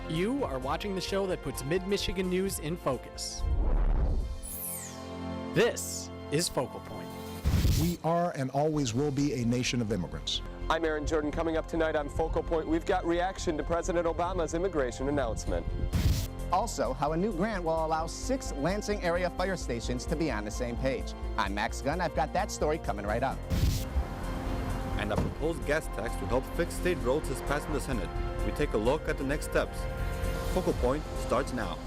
You are watching the show that puts Mid-Michigan news in focus. This is Focal Point. We are and always will be a nation of immigrants. I'm Aaron Jordan. Coming up tonight on Focal Point, we've got reaction to President Obama's immigration announcement. Also, how a new grant will allow 6 Lansing area fire stations to be on the same page. I'm Max Gunn. I've got that story coming right up. And a proposed gas tax to help fix state roads is passed in the Senate. We take a look at the next steps. Focal Point starts now.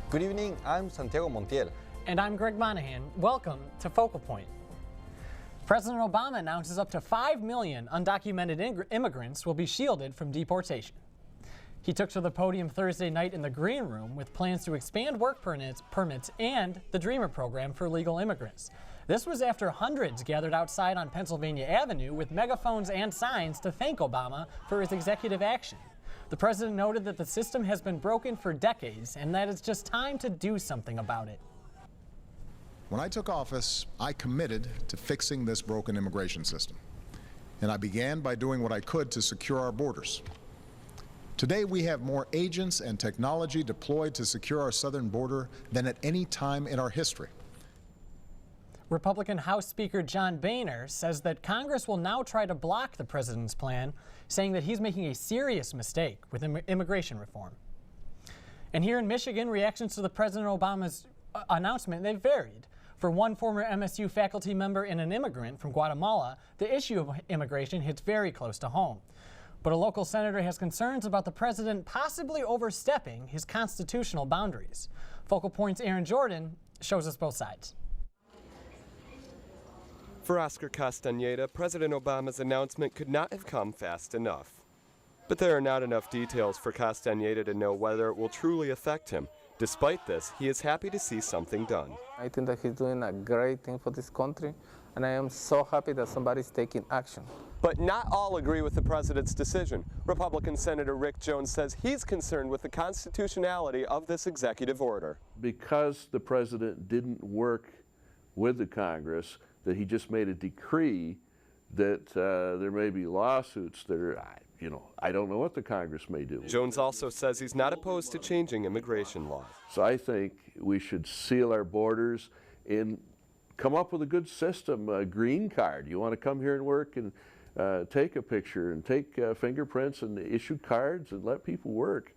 Good evening, I'm Santiago Montiel. And I'm Greg Monahan. Welcome to Focal Point. President Obama announces up to 5 million undocumented immigrants will be shielded from deportation. He took to the podium Thursday night in the Green Room with plans to expand work permits and the Dreamer program for legal immigrants. This was after hundreds gathered outside on Pennsylvania Avenue with megaphones and signs to thank Obama for his executive action. The president noted that the system has been broken for decades and that it's just time to do something about it. When I took office, I committed to fixing this broken immigration system. And I began by doing what I could to secure our borders. Today, we have more agents and technology deployed to secure our southern border than at any time in our history. Republican House Speaker John Boehner says that Congress will now try to block the president's plan, saying that he's making a serious mistake with immigration reform. And here in Michigan, reactions to the President Obama's announcement, they varied. For one former MSU faculty member and an immigrant from Guatemala, the issue of immigration hits very close to home. But a local senator has concerns about the president possibly overstepping his constitutional boundaries. Focal Point's Aaron Jordan shows us both sides. For Oscar Castañeda, President Obama's announcement could not have come fast enough. But there are not enough details for Castañeda to know whether it will truly affect him. Despite this, he is happy to see something done. I think that he's doing a great thing for this country, and I am so happy that somebody's taking action. But not all agree with the president's decision. Republican Senator Rick Jones says he's concerned with the constitutionality of this executive order. Because the president didn't work with the Congress, that he just made a decree that there may be lawsuits that are, I don't know what the Congress may do. Jones also says he's not opposed to changing immigration law. So I think we should seal our borders and come up with a good system, a green card. You want to come here and work and take a picture and take fingerprints and issue cards and let people work.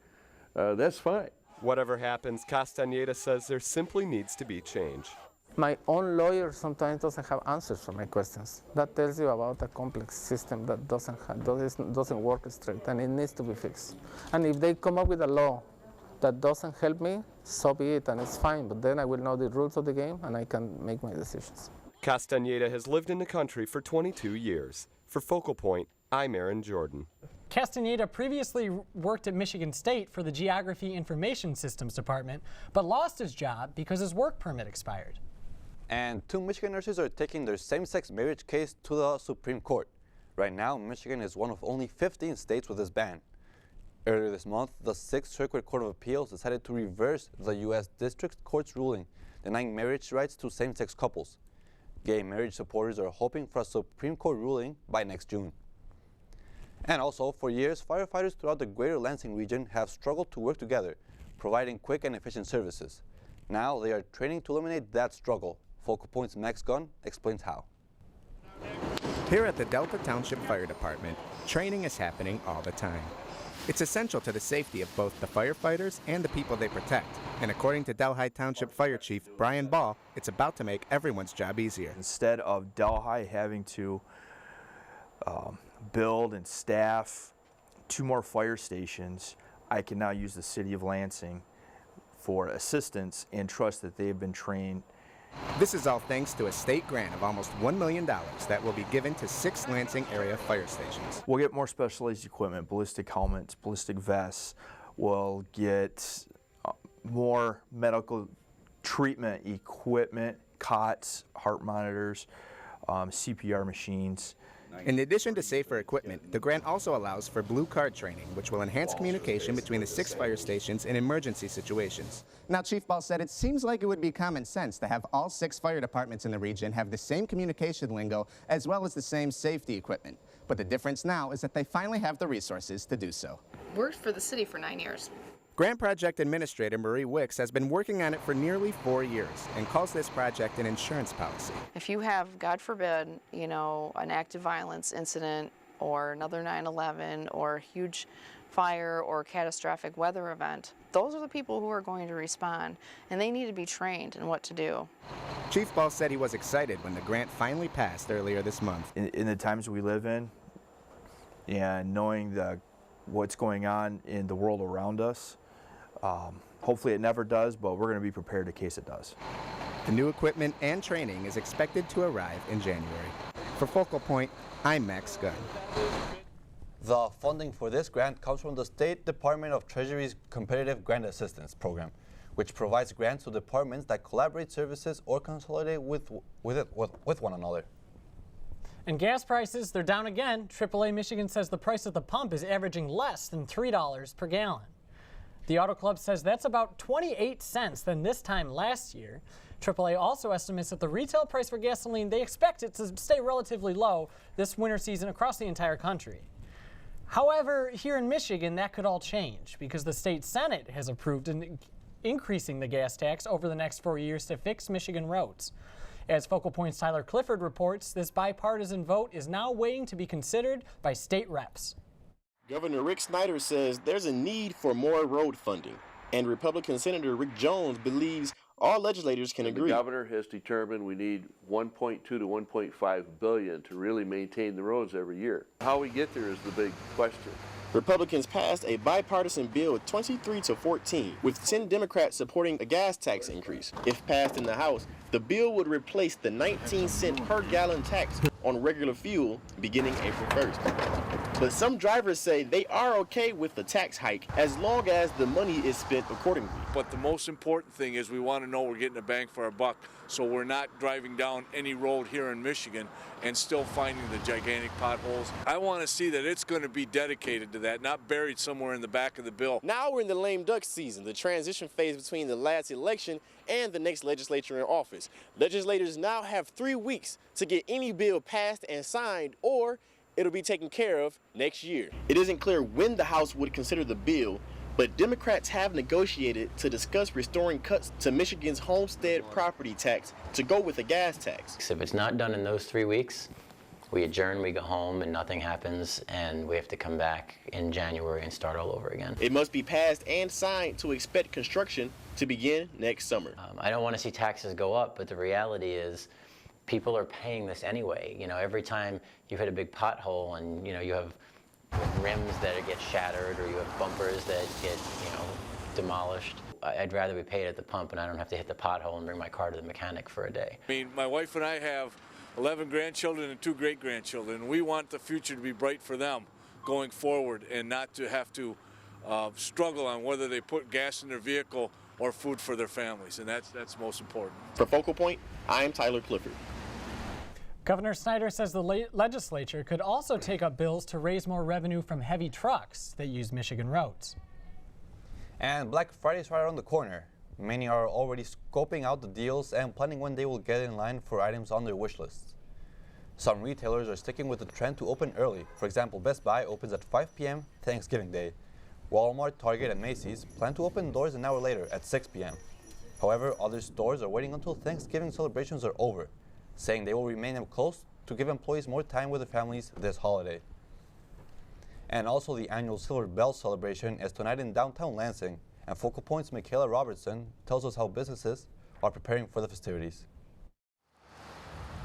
That's fine. Whatever happens, Castañeda says there simply needs to be change. My own lawyer sometimes doesn't have answers for my questions. That tells you about a complex system that doesn't work straight, and it needs to be fixed. And if they come up with a law that doesn't help me, so be it, and it's fine, but then I will know the rules of the game and I can make my decisions. Castañeda has lived in the country for 22 years. For Focal Point, I'm Aaron Jordan. Castañeda previously worked at Michigan State for the Geography Information Systems Department, but lost his job because his work permit expired. And 2 Michigan nurses are taking their same-sex marriage case to the Supreme Court. Right now, Michigan is one of only 15 states with this ban. Earlier this month, the 6th Circuit Court of Appeals decided to reverse the U.S. District Court's ruling denying marriage rights to same-sex couples. Gay marriage supporters are hoping for a Supreme Court ruling by next June. And also, for years, firefighters throughout the greater Lansing region have struggled to work together, providing quick and efficient services. Now they are training to eliminate that struggle. Focal Point's Max Gunn explains how. Here at the Delta Township Fire Department, training is happening all the time. It's essential to the safety of both the firefighters and the people they protect. And according to Delhi Township Fire Chief Brian Ball, it's about to make everyone's job easier. Instead of Delhi having to build and staff 2 more fire stations, I can now use the city of Lansing for assistance and trust that they have been trained. This is all thanks to a state grant of almost $1 million that will be given to 6 Lansing area fire stations. We'll get more specialized equipment, ballistic helmets, ballistic vests. We'll get more medical treatment equipment, cots, heart monitors, CPR machines. In addition to safer equipment, the grant also allows for blue card training, which will enhance communication between the 6 fire stations in emergency situations. Now, Chief Ball said it seems like it would be common sense to have all 6 fire departments in the region have the same communication lingo as well as the same safety equipment. But the difference now is that they finally have the resources to do so. Worked for the city for 9 years. Grant Project Administrator Marie Wicks has been working on it for nearly 4 years and calls this project an insurance policy. If you have, God forbid, you know, an active violence incident or another 9/11 or a huge fire or catastrophic weather event, those are the people who are going to respond, and they need to be trained in what to do. Chief Ball said he was excited when the grant finally passed earlier this month. In the times we live in, and knowing what's going on in the world around us, hopefully it never does, but we're going to be prepared in case it does. The new equipment and training is expected to arrive in January. For Focal Point, I'm Max Gunn. The funding for this grant comes from the State Department of Treasury's Competitive Grant Assistance Program, which provides grants to departments that collaborate services or consolidate with one another. And gas prices, they're down again. AAA Michigan says the price at the pump is averaging less than $3 per gallon. The Auto Club says that's about 28 cents than this time last year. AAA also estimates that the retail price for gasoline, they expect it to stay relatively low this winter season across the entire country. However, here in Michigan, that could all change because the state Senate has approved increasing the gas tax over the next 4 years to fix Michigan roads. As Focal Point's Tyler Clifford reports, this bipartisan vote is now waiting to be considered by state reps. Governor Rick Snyder says there's a need for more road funding, and Republican Senator Rick Jones believes all legislators can agree. The governor has determined we need 1.2 to 1.5 billion to really maintain the roads every year. How we get there is the big question. Republicans passed a bipartisan bill 23-14, with 10 Democrats supporting a gas tax increase. If passed in the House, the bill would replace the 19-cent per gallon tax on regular fuel beginning April 1st. But some drivers say they are okay with the tax hike as long as the money is spent accordingly. But the most important thing is we want to know we're getting a bang for our buck, so we're not driving down any road here in Michigan and still finding the gigantic potholes. I want to see that it's going to be dedicated to that, not buried somewhere in the back of the bill. Now we're in the lame duck season, the transition phase between the last election and the next legislature in office. Legislators now have 3 weeks to get any bill passed and signed, or it'll be taken care of next year. It isn't clear when the House would consider the bill, but Democrats have negotiated to discuss restoring cuts to Michigan's homestead property tax to go with a gas tax. If it's not done in those 3 weeks, we adjourn, we go home, and nothing happens, and we have to come back in January and start all over again. It must be passed and signed to expect construction to begin next summer. I don't want to see taxes go up, but the reality is people are paying this anyway. You know, every time you hit a big pothole and, you know, you have rims that get shattered or you have bumpers that get, you know, demolished. I'd rather we pay it at the pump and I don't have to hit the pothole and bring my car to the mechanic for a day. I mean, my wife and I have 11 grandchildren and 2 great-grandchildren, and we want the future to be bright for them going forward and not to have to struggle on whether they put gas in their vehicle or food for their families, and that's most important. For Focal Point, I am Tyler Clifford. Governor Snyder says the legislature could also take up bills to raise more revenue from heavy trucks that use Michigan roads. And Black Friday is right around the corner. Many are already scoping out the deals and planning when they will get in line for items on their wish lists. Some retailers are sticking with the trend to open early. For example, Best Buy opens at 5 p.m. Thanksgiving Day. Walmart, Target, and Macy's plan to open doors an hour later at 6 p.m. However, other stores are waiting until Thanksgiving celebrations are over, saying they will remain closed to give employees more time with their families this holiday. And also the annual Silver Bell celebration is tonight in downtown Lansing, and Focal Point's Michaela Robertson tells us how businesses are preparing for the festivities.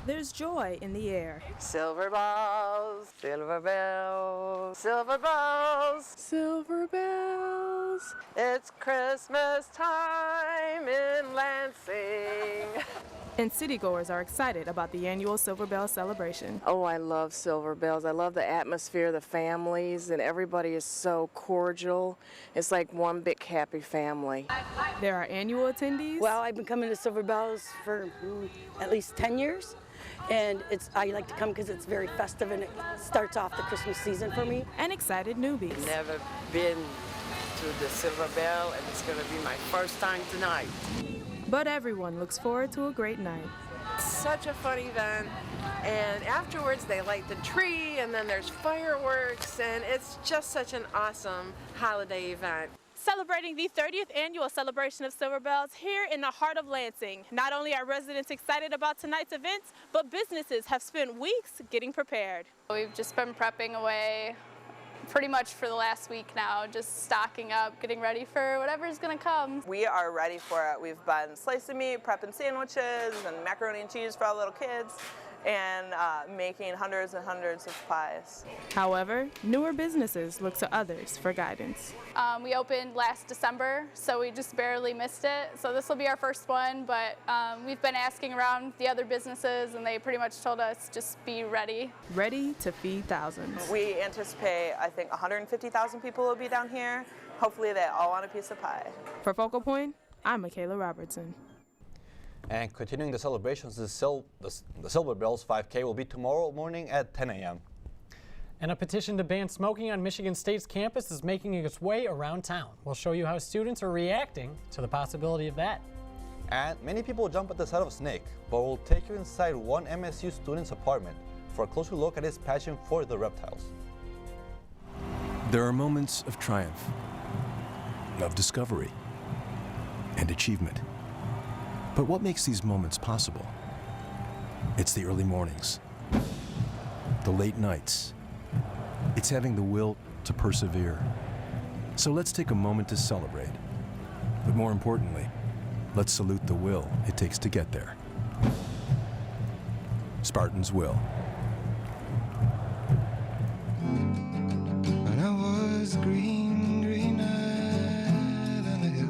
There's joy in the air. Silver balls, silver bells, silver bells, silver bells. It's Christmas time in Lansing. And citygoers are excited about the annual Silver Bell celebration. Oh, I love Silver Bells. I love the atmosphere, the families, and everybody is so cordial. It's like one big happy family. There are annual attendees. Well, I've been coming to Silver Bells for at least 10 years. and I like to come because it's very festive and it starts off the Christmas season for me. And excited newbies. Never been to the Silver Bell, and it's going to be my first time tonight. But everyone looks forward to a great night. Such a fun event, and afterwards they light the tree and then there's fireworks, and it's just such an awesome holiday event. Celebrating the 30th annual celebration of Silver Bells here in the heart of Lansing. Not only are residents excited about tonight's events, but businesses have spent weeks getting prepared. We've just been prepping away pretty much for the last week now, just stocking up, getting ready for whatever's gonna come. We are ready for it. We've been slicing meat, prepping sandwiches, and macaroni and cheese for all the little kids, and making hundreds and hundreds of pies. However, newer businesses look to others for guidance. We opened last December, so we just barely missed it. So this will be our first one, but we've been asking around the other businesses, and they pretty much told us just be ready. Ready to feed thousands. We anticipate, I think, 150,000 people will be down here. Hopefully they all want a piece of pie. For Focal Point, I'm Michaela Robertson. And continuing the celebrations, the Silver Bells 5K will be tomorrow morning at 10 a.m. And a petition to ban smoking on Michigan State's campus is making its way around town. We'll show you how students are reacting to the possibility of that. And many people jump at the sight of a snake, but we'll take you inside one MSU student's apartment for a closer look at his passion for the reptiles. There are moments of triumph, of discovery, and achievement. But what makes these moments possible? It's the early mornings, the late nights. It's having the will to persevere. So let's take a moment to celebrate. But more importantly, let's salute the will it takes to get there. Spartans will. When I was green, greener than the hill,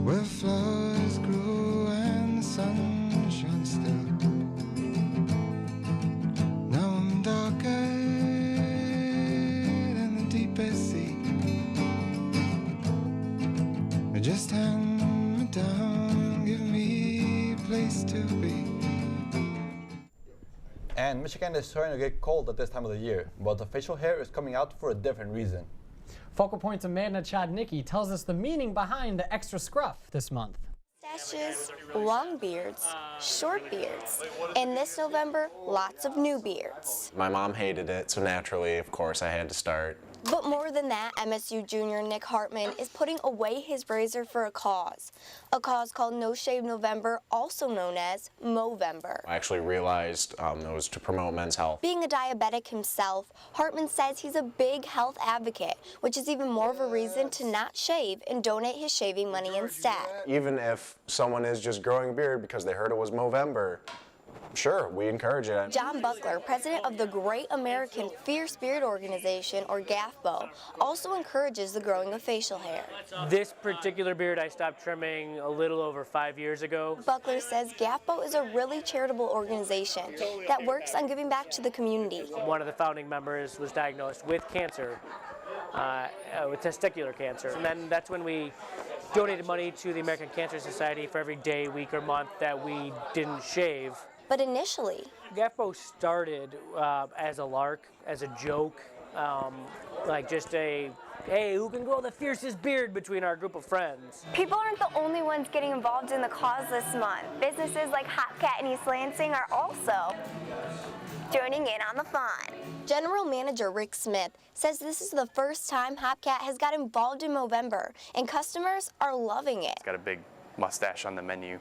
where flowers grew and the sun shone still. Now I'm darker than the deepest sea. Just hand me down, give me a place to be. And Michigan is starting to get cold at this time of the year, but the facial hair is coming out for a different reason. Focal Point's Amanda Chodnicki tells us the meaning behind the extra scruff this month. Mustaches, long beards, short beards, and this November, lots of new beards. My mom hated it, so naturally, of course, I had to start. But more than that, MSU junior Nick Hartman is putting away his razor for a cause called No Shave November, also known as Movember. I actually realized it was to promote men's health. Being a diabetic himself, Hartman says he's a big health advocate, which is even more of a reason to not shave and donate his shaving money instead. Even if someone is just growing a beard because they heard it was Movember, sure, we encourage it. John Buckler, president of the Great American Fierce Beard Organization, or GAFBO, also encourages the growing of facial hair. This particular beard I stopped trimming a little over 5 years ago. Buckler says GAFBO is a really charitable organization that works on giving back to the community. One of the founding members was diagnosed with cancer, with testicular cancer. And then that's when we donated money to the American Cancer Society for every day, week, or month that we didn't shave. But initially, GAFBO started as a lark, as a joke, like just a, hey, who can grow the fiercest beard between our group of friends. people aren't the only ones getting involved in the cause this month. Businesses like Hopcat in East Lansing are also joining in on the fun. General Manager Rick Smith says this is the first time Hopcat has got involved in Movember, and customers are loving it. It's got a big mustache on the menu.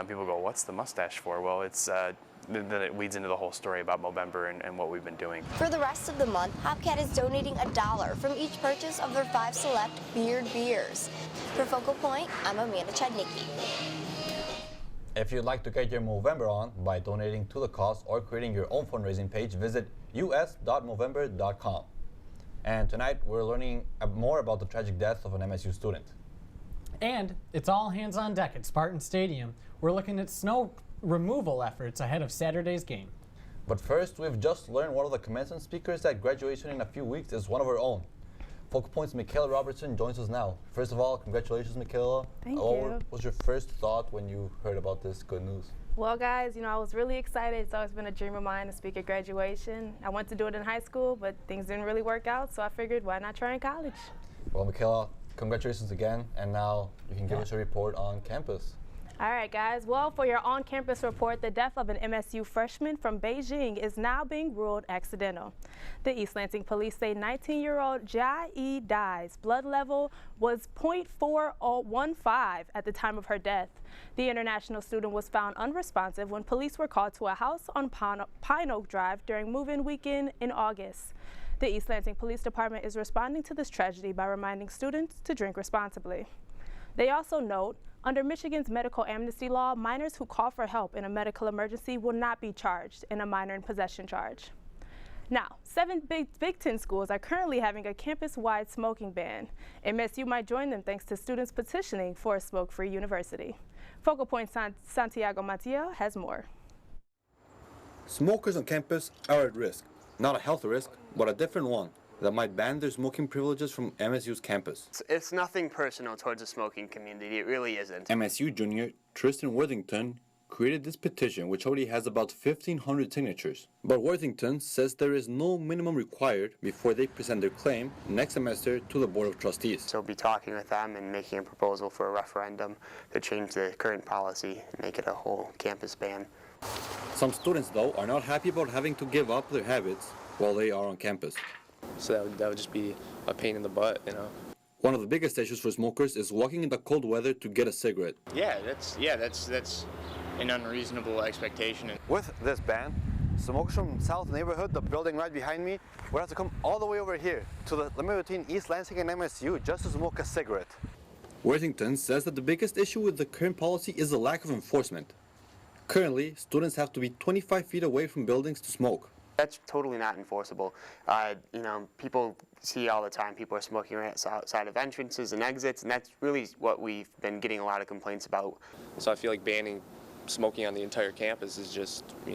People go, what's the mustache for? Well, it's then it leads into the whole story about Movember and what we've been doing. For the rest of the month, Hopcat is donating $1 from each purchase of their 5 select beard beers. For Focal Point, I'm Amanda Chodnicki. If you'd like to get your Movember on by donating to the cause or creating your own fundraising page, visit us.movember.com. And tonight we're learning more about the tragic death of an MSU student. And it's all hands on deck at Spartan Stadium. We're looking at snow removal efforts ahead of Saturday's game. But first, we've just learned one of the commencement speakers at graduation in a few weeks is one of our own. Focal Point's Michaela Robertson joins us now. First of all, congratulations, Michaela. Thank you. What was your first thought when you heard about this good news? Well, guys, I was really excited. It's always been a dream of mine to speak at graduation. I wanted to do it in high school, but things didn't really work out, so I figured, why not try in college? Well, Michaela, congratulations again, and now you can give us a report on campus. All right, guys. Well, for your on-campus report, the death of an MSU freshman from Beijing is now being ruled accidental. The East Lansing police say 19-year-old Jia Yi Dai's blood level was 0.415 at the time of her death. The international student was found unresponsive when police were called to a house on Pine Oak Drive during move-in weekend in August. The East Lansing Police Department is responding to this tragedy by reminding students to drink responsibly. They also note, under Michigan's medical amnesty law, minors who call for help in a medical emergency will not be charged in a minor in possession charge. Now, 7 Big Ten schools are currently having a campus-wide smoking ban. MSU might join them thanks to students petitioning for a smoke-free university. Focal Point Santiago Mateo has more. Smokers on campus are at risk. Not a health risk, but a different one that might ban their smoking privileges from MSU's campus. It's nothing personal towards the smoking community. It really isn't. MSU junior Tristan Worthington created this petition, which already has about 1,500 signatures. But Worthington says there is no minimum required before they present their claim next semester to the Board of Trustees. So we'll be talking with them and making a proposal for a referendum to change the current policy and make it a whole campus ban. Some students, though, are not happy about having to give up their habits while they are on campus. So that would just be a pain in the butt, One of the biggest issues for smokers is walking in the cold weather to get a cigarette. Yeah, that's an unreasonable expectation. With this ban, smokers from South neighborhood, the building right behind me, would have to come all the way over here to the limit between East Lansing and MSU just to smoke a cigarette. Worthington says that the biggest issue with the current policy is the lack of enforcement. Currently, students have to be 25 feet away from buildings to smoke. That's totally not enforceable. People see all the time, people are smoking right outside of entrances and exits, and that's really what we've been getting a lot of complaints about. So I feel like banning smoking on the entire campus is just, I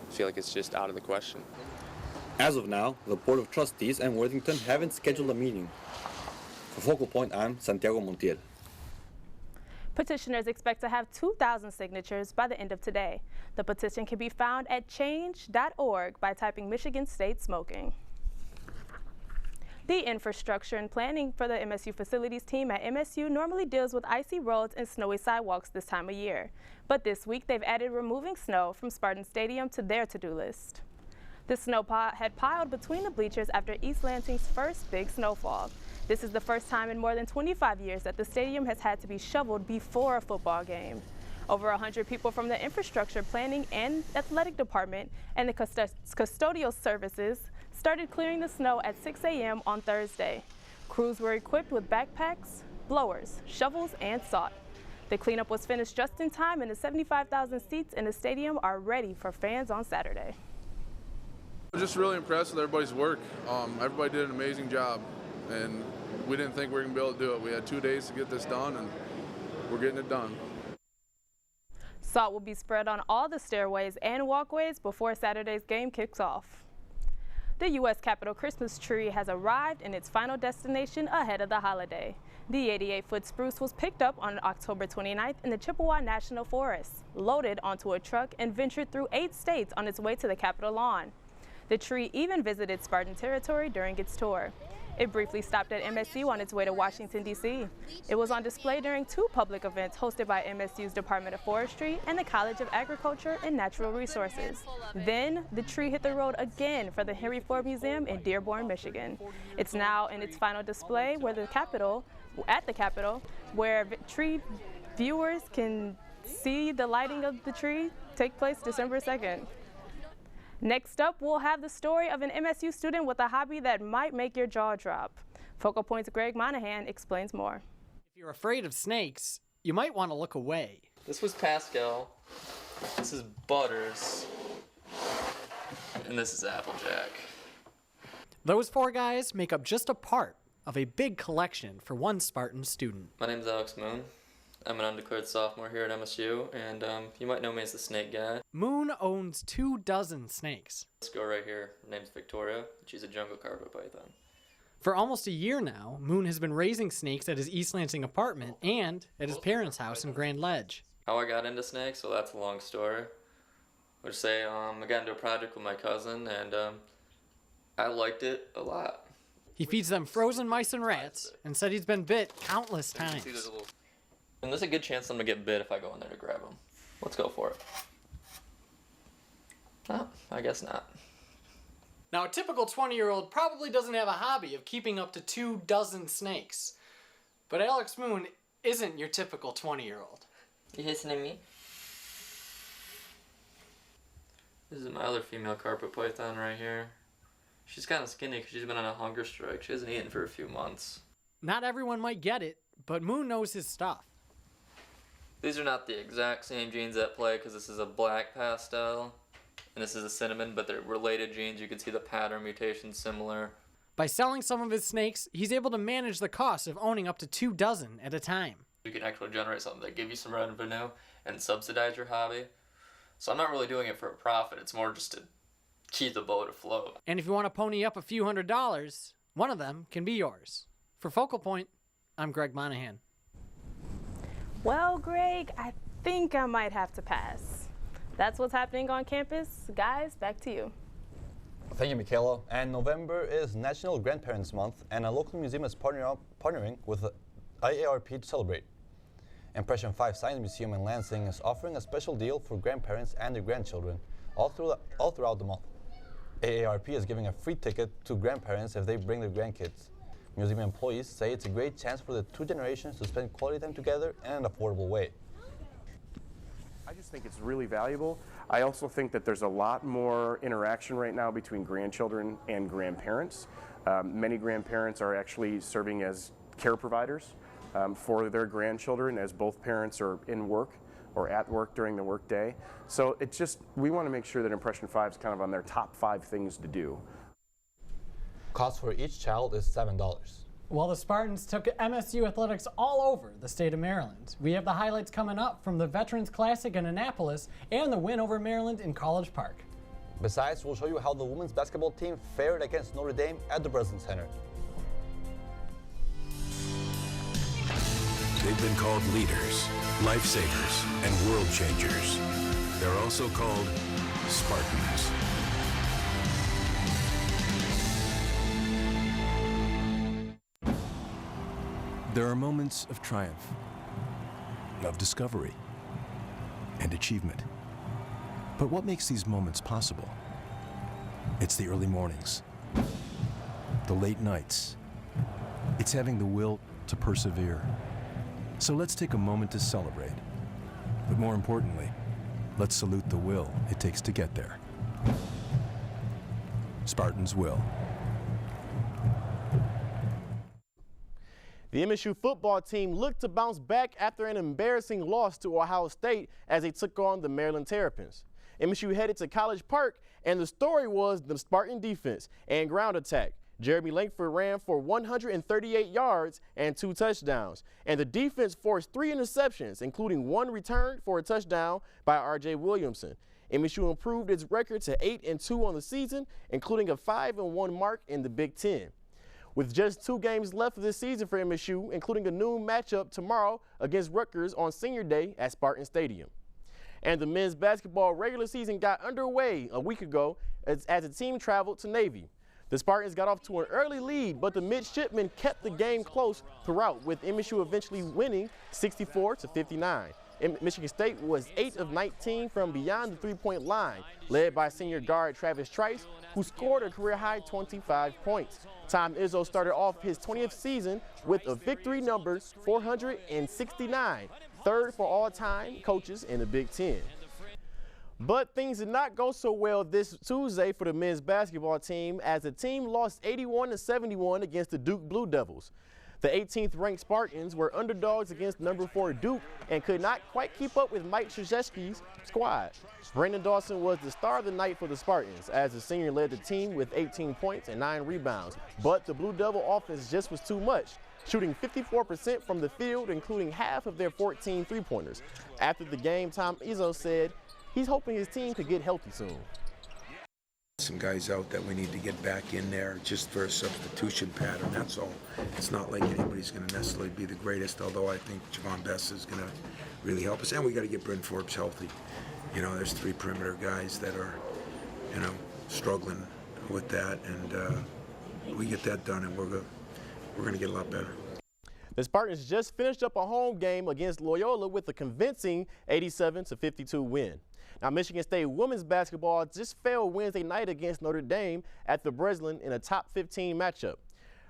feel like it's just out of the question. As of now, the Board of Trustees and Worthington haven't scheduled a meeting. For Focal Point, I'm Santiago Montiel. Petitioners expect to have 2,000 signatures by the end of today. The petition can be found at change.org by typing Michigan State Smoking. The infrastructure and planning for the MSU facilities team at MSU normally deals with icy roads and snowy sidewalks this time of year. But this week they've added removing snow from Spartan Stadium to their to-do list. The snow had piled between the bleachers after East Lansing's first big snowfall. This is the first time in more than 25 years that the stadium has had to be shoveled before a football game. Over 100 people from the infrastructure planning and athletic department and the custodial services started clearing the snow at 6 a.m. on Thursday. Crews were equipped with backpacks, blowers, shovels, and salt. The cleanup was finished just in time, and the 75,000 seats in the stadium are ready for fans on Saturday. I'm just really impressed with everybody's work. Everybody did an amazing job, and we didn't think we were going to be able to do it. We had 2 days to get this done, and we're getting it done. Salt will be spread on all the stairways and walkways before Saturday's game kicks off. The U.S. Capitol Christmas tree has arrived in its final destination ahead of the holiday. The 88-foot spruce was picked up on October 29th in the Chippewa National Forest, loaded onto a truck, and ventured through 8 states on its way to the Capitol lawn. The tree even visited Spartan territory during its tour. It briefly stopped at MSU on its way to Washington, D.C. It was on display during 2 public events hosted by MSU's Department of Forestry and the College of Agriculture and Natural Resources. Then, the tree hit the road again for the Henry Ford Museum in Dearborn, Michigan. It's now in its final display at the Capitol, where tree viewers can see the lighting of the tree take place December 2nd. Next up, we'll have the story of an MSU student with a hobby that might make your jaw drop. Focal Point's Greg Monahan explains more. If you're afraid of snakes, you might want to look away. This was Pascal, this is Butters, and this is Applejack. Those 4 guys make up just a part of a big collection for one Spartan student. My name's Alex Moon. I'm an undeclared sophomore here at MSU, and you might know me as the snake guy. Moon owns 24 snakes. Let's go right here. Her name's Victoria. She's a jungle carpet python. For almost a year now, Moon has been raising snakes at his East Lansing apartment and at his parents' house in Grand Ledge. How I got into snakes, well, that's a long story. I would say I got into a project with my cousin, and I liked it a lot. He feeds them frozen mice and rats and said he's been bit countless times. And there's a good chance I'm going to get bit if I go in there to grab them. Let's go for it. No, I guess not. Now, a typical 20-year-old probably doesn't have a hobby of keeping up to 24 snakes. But Alex Moon isn't your typical 20-year-old. You hissing at me? This is my other female carpet python right here. She's kind of skinny because she's been on a hunger strike. She hasn't eaten for a few months. Not everyone might get it, but Moon knows his stuff. These are not the exact same genes at play because this is a black pastel and this is a cinnamon, but they're related genes. You can see the pattern mutation similar. By selling some of his snakes, he's able to manage the cost of owning up to 24 at a time. You can actually generate something that give you some revenue and subsidize your hobby. So I'm not really doing it for a profit. It's more just to keep the boat afloat. And if you want to pony up a few $100s, one of them can be yours. For Focal Point, I'm Greg Monahan. Well, Greg, I think I might have to pass. That's what's happening on campus. Guys, back to you. Thank you, Michaela. And November is National Grandparents Month, and a local museum is partnering with the IARP to celebrate. Impression 5 Science Museum in Lansing is offering a special deal for grandparents and their grandchildren all throughout the month. AARP is giving a free ticket to grandparents if they bring their grandkids. Museum employees say it's a great chance for the two generations to spend quality time together in an affordable way. I just think it's really valuable. I also think that there's a lot more interaction right now between grandchildren and grandparents. Many grandparents are actually serving as care providers for their grandchildren as both parents are in work or at work during the workday. So it's just, we want to make sure that Impression 5 is kind of on their top 5 things to do. Cost for each child is $7. Well, the Spartans took MSU athletics all over the state of Maryland. We have the highlights coming up from the Veterans Classic in Annapolis and the win over Maryland in College Park. Besides, we'll show you how the women's basketball team fared against Notre Dame at the Breslin Center. They've been called leaders, lifesavers, and world changers. They're also called Spartans. There are moments of triumph, of discovery, and achievement. But what makes these moments possible? It's the early mornings, the late nights. It's having the will to persevere. So let's take a moment to celebrate. But more importantly, let's salute the will it takes to get there. Spartans will. The MSU football team looked to bounce back after an embarrassing loss to Ohio State as they took on the Maryland Terrapins. MSU headed to College Park, and the story was the Spartan defense and ground attack. Jeremy Langford ran for 138 yards and 2 touchdowns, and the defense forced 3 interceptions, including 1 return for a touchdown by R.J. Williamson. MSU improved its record to 8-2 on the season, including a 5-1 mark in the Big Ten. With just 2 games left of this season for MSU, including a noon matchup tomorrow against Rutgers on Senior Day at Spartan Stadium. And the men's basketball regular season got underway a week ago as the team traveled to Navy. The Spartans got off to an early lead, but the midshipmen kept the game close throughout, with MSU eventually winning 64-59. Michigan State was 8 of 19 from beyond the three-point line, led by senior guard Travis Trice, who scored a career-high 25 points. Tom Izzo started off his 20th season with a victory number 469, third for all-time coaches in the Big Ten. But things did not go so well this Tuesday for the men's basketball team as the team lost 81-71 against the Duke Blue Devils. The 18th-ranked Spartans were underdogs against number 4 Duke and could not quite keep up with Mike Krzyzewski's squad. Brandon Dawson was the star of the night for the Spartans as the senior led the team with 18 points and 9 rebounds. But the Blue Devil offense just was too much, shooting 54% from the field, including half of their 14 three-pointers. After the game, Tom Izzo said he's hoping his team could get healthy soon. some guys out that we need to get back in there just for a substitution pattern, that's all. It's not like anybody's going to necessarily be the greatest, although I think Javon Best is going to really help us. And we got to get Bryn Forbes healthy. You know, there's 3 perimeter guys that are, you know, struggling with that, and we get that done, and we're going to get a lot better. The Spartans just finished up a home game against Loyola with a convincing 87-52 win. Now, Michigan State women's basketball just fell Wednesday night against Notre Dame at the Breslin in a top 15 matchup.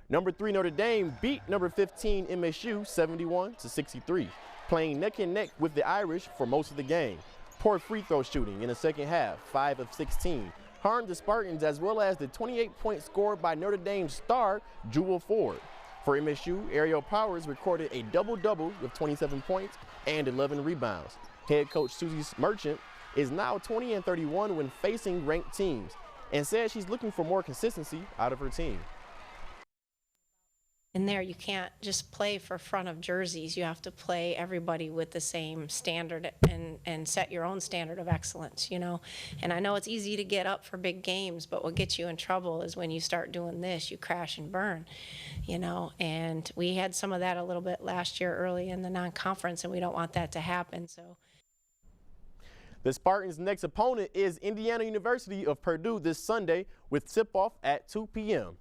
Number 3 Notre Dame beat number 15 MSU 71-63, playing neck and neck with the Irish for most of the game. Poor free throw shooting in the second half, 5 of 16, harmed the Spartans, as well as the 28 points scored by Notre Dame's star Jewel Ford. For MSU, Ariel Powers recorded a double-double with 27 points and 11 rebounds. Head coach Suzy Merchant is now 20-31 when facing ranked teams, and says she's looking for more consistency out of her team. In there, you can't just play for front of jerseys. You have to play everybody with the same standard and set your own standard of excellence, you know. And I know it's easy to get up for big games, but what gets you in trouble is when you start doing this, you crash and burn, you know. And we had some of that a little bit last year early in the non-conference, and we don't want that to happen. So. The Spartans' next opponent is Indiana University of Purdue this Sunday with tip-off at 2 p.m.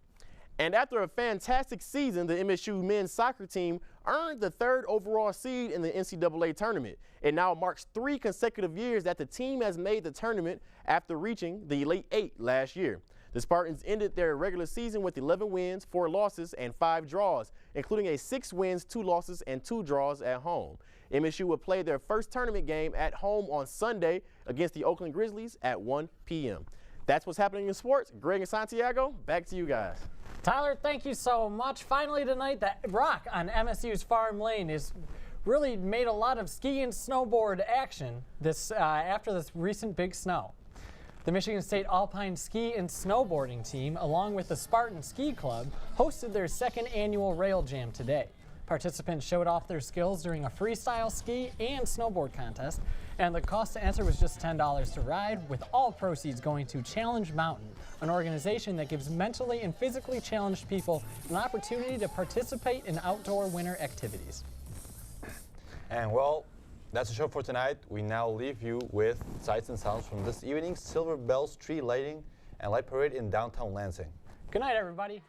And after a fantastic season, the MSU men's soccer team earned the 3rd overall seed in the NCAA tournament. It now marks 3 consecutive years that the team has made the tournament after reaching the Elite 8 last year. The Spartans ended their regular season with 11 wins, 4 losses, and 5 draws, including a 6 wins, 2 losses, and 2 draws at home. MSU will play their first tournament game at home on Sunday against the Oakland Grizzlies at 1 p.m. That's what's happening in sports. Greg and Santiago, back to you guys. Tyler, thank you so much. Finally tonight, the rock on MSU's Farm Lane is really made a lot of ski and snowboard action after this recent big snow. The Michigan State Alpine Ski and Snowboarding team, along with the Spartan Ski Club, hosted their 2nd annual Rail Jam today. Participants showed off their skills during a freestyle ski and snowboard contest, and the cost to enter was just $10 to ride, with all proceeds going to Challenge Mountain, an organization that gives mentally and physically challenged people an opportunity to participate in outdoor winter activities. And well, that's the show for tonight. We now leave you with sights and sounds from this evening's Silver Bells tree lighting and light parade in downtown Lansing. Good night, everybody.